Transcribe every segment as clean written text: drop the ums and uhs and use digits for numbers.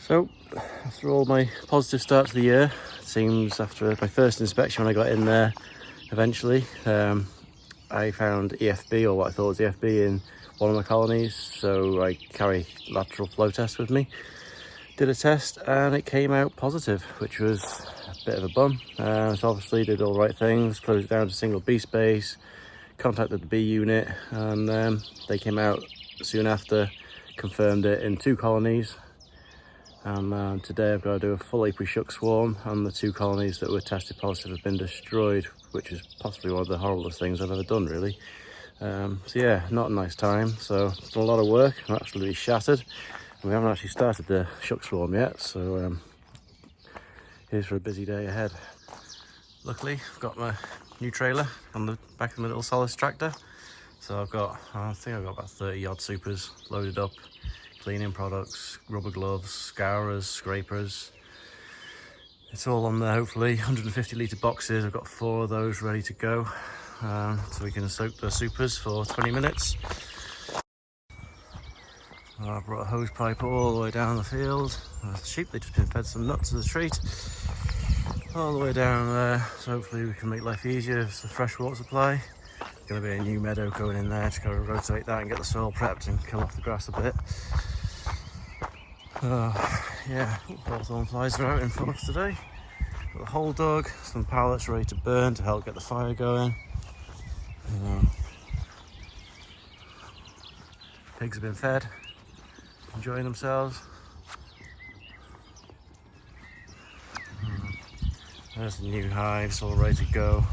So, after all my positive start to the year, it seems after my first inspection when I got in there, eventually, I found EFB, or what I thought was EFB, in one of my colonies. So I carry lateral flow test with me. Did a test and it came out positive, which was a bit of a bum. So obviously did all the right things, closed it down to single BeeBase, contacted the bee unit, and they came out soon after, confirmed it in 2 colonies. And today I've got to do a full apiary shuck swarm, and the 2 colonies that were tested positive have been destroyed, which is possibly one of the horriblest things I've ever done, really. So yeah, not a nice time. So it's done a lot of work. I'm absolutely shattered. We haven't actually started the shuck swarm yet, so here's for a busy day ahead. Luckily, I've got my new trailer on the back of my little Solus tractor. So I think I've got about 30 odd supers loaded up. Cleaning products, rubber gloves, scourers, scrapers. It's all on there, hopefully. 150 litre boxes. I've got 4 of those ready to go. So we can soak the supers for 20 minutes. I brought a hose pipe all the way down the field. The sheep, they've just been fed some nuts as a treat. All the way down there. So hopefully we can make life easier with the fresh water supply. Going to be a new meadow going in there. Just got to rotate that and get the soil prepped and kill off the grass a bit. Yeah, hawthorn flies are out in force today. Got the whole dog, some pallets ready to burn to help get the fire going. Pigs have been fed, enjoying themselves. There's the new hives all ready to go.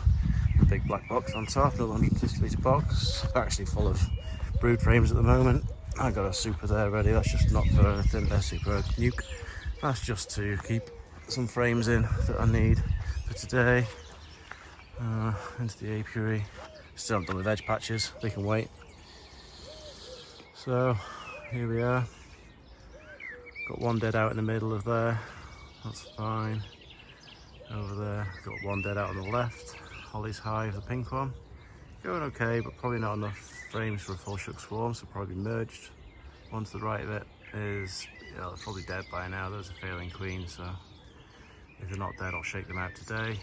The big black box on top, another 150 litre box, actually full of brood frames at the moment. I got a super there ready. That's just not for anything, they're super nuke. That's just to keep some frames in that I need for today. Into the apiary. Still haven't done the veg patches, they can wait. So here we are. Got 1 dead out in the middle of there, that's fine. Over there, got 1 dead out on the left. Holly's hive, the pink one. Going okay, but probably not enough frames for a full shuck swarm, so probably merged. One to the right of it is, they're probably dead by now. There's a failing queen, so if they're not dead, I'll shake them out today.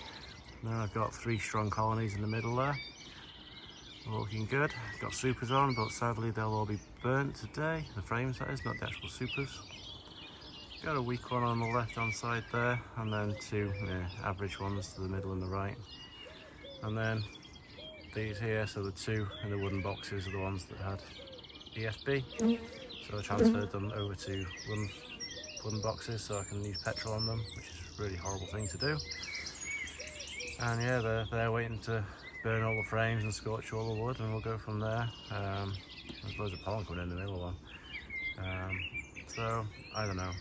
Then I've got 3 strong colonies in the middle there. All looking good. Got supers on, but sadly they'll all be burnt today. The frames, that is, not the actual supers. Got a weak one on the left hand side there, and then 2 average ones to the middle and the right. And then these here, so the 2 in the wooden boxes are the ones that had EFB. So I transferred them over to wooden boxes so I can use petrol on them, which is a really horrible thing to do. And yeah, they're waiting to burn all the frames and scorch all the wood, and we'll go from there. There's loads of pollen coming in the middle one. So I don't know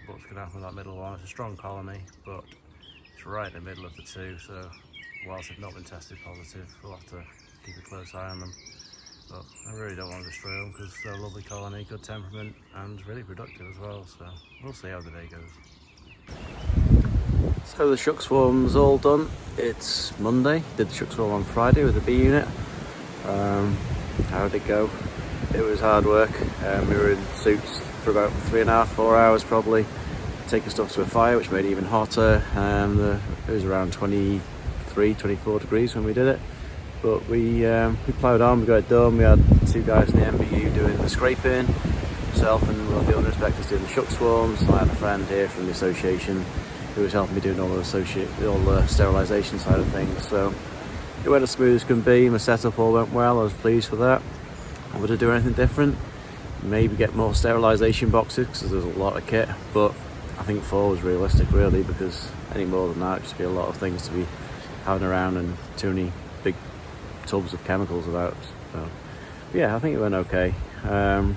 what's going to happen with that middle one. It's a strong colony, but it's right in the middle of the 2, so whilst they've not been tested positive, we'll have to keep a close eye on them. But I really don't want to destroy them because they're a lovely colony, good temperament, and really productive as well. So we'll see how the day goes. So the shuck swarm's all done. It's Monday. Did the shuck swarm on Friday with the bee unit. How did it go? It was hard work. We were in suits for about 3.5, 4 hours probably, taking stuff to a fire, which made it even hotter. It was around 23, 24 degrees when we did it. But we ploughed on, we got it done. We had 2 guys in the MBU doing the scraping, myself and one of the other inspectors doing the shuck swarms. I had a friend here from the association who was helping me doing all the sterilisation side of things. So it went as smooth as can be. My setup all went well. I was pleased with that. Would I do anything different? Maybe get more sterilisation boxes because there's a lot of kit, but I think 4 was realistic really, because any more than that it'd just be a lot of things to be having around and too many big tubs of chemicals about. So yeah, I think it went okay. The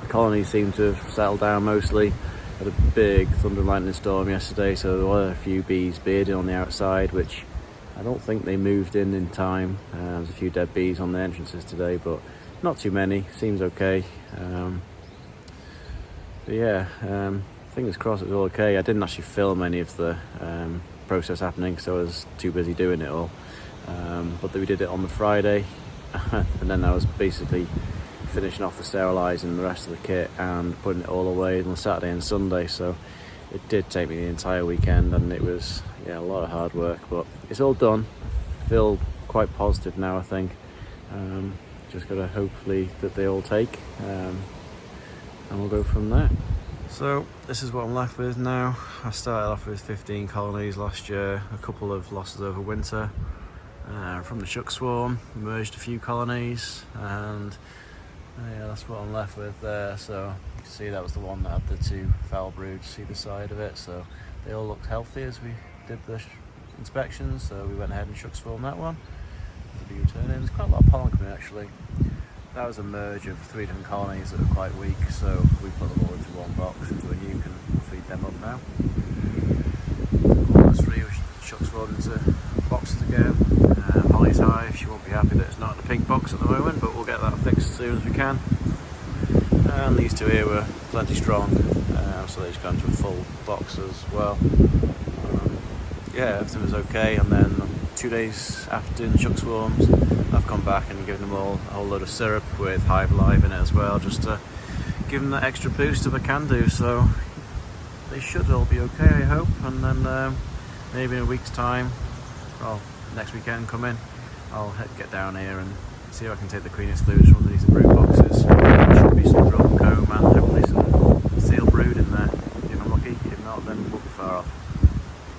colony seemed to have settled down mostly. Had a big thunder and lightning storm yesterday, so there were a few bees bearding on the outside, which I don't think they moved in time. There's a few dead bees on the entrances today, but not too many. Seems okay. But yeah, fingers crossed it was all okay. I didn't actually film any of the process happening because I was too busy doing it all. But we did it on the Friday, and then I was basically finishing off the sterilising the rest of the kit and putting it all away on Saturday and Sunday, so it did take me the entire weekend, and it was, yeah, a lot of hard work, but it's all done. I feel quite positive now, I think. Just gotta hopefully that they all take, and we'll go from there. So this is what I'm left with now. I started off with 15 colonies last year, a couple of losses over winter. From the shuck swarm, merged a few colonies, and yeah, that's what I'm left with there. So you can see that was the one that had the 2 foul broods either side of it, so they all looked healthy as we did the inspections, so we went ahead and shuck swarmed that one. There's quite a lot of pollen coming actually. That was a merge of 3 different colonies that were quite weak, so we put them all into one box, so you can feed them up now. All those 3 we shuck swarmed into boxes again. Holly's hive, she won't be happy that it's not in the pink box at the moment, but we'll get that fixed as soon as we can. And these 2 here were plenty strong, so they just got into a full box as well. Yeah, everything was okay, and then 2 days after doing the shuck swarms, I've gone back and given them all a whole load of syrup with Hive Live in it as well, just to give them that extra boost that I can do, so they should all be okay, I hope. And then maybe in a week's time, well, next weekend come in, I'll get down here and see if I can take the queen excludes from these brood boxes. There should be some drum comb and hopefully some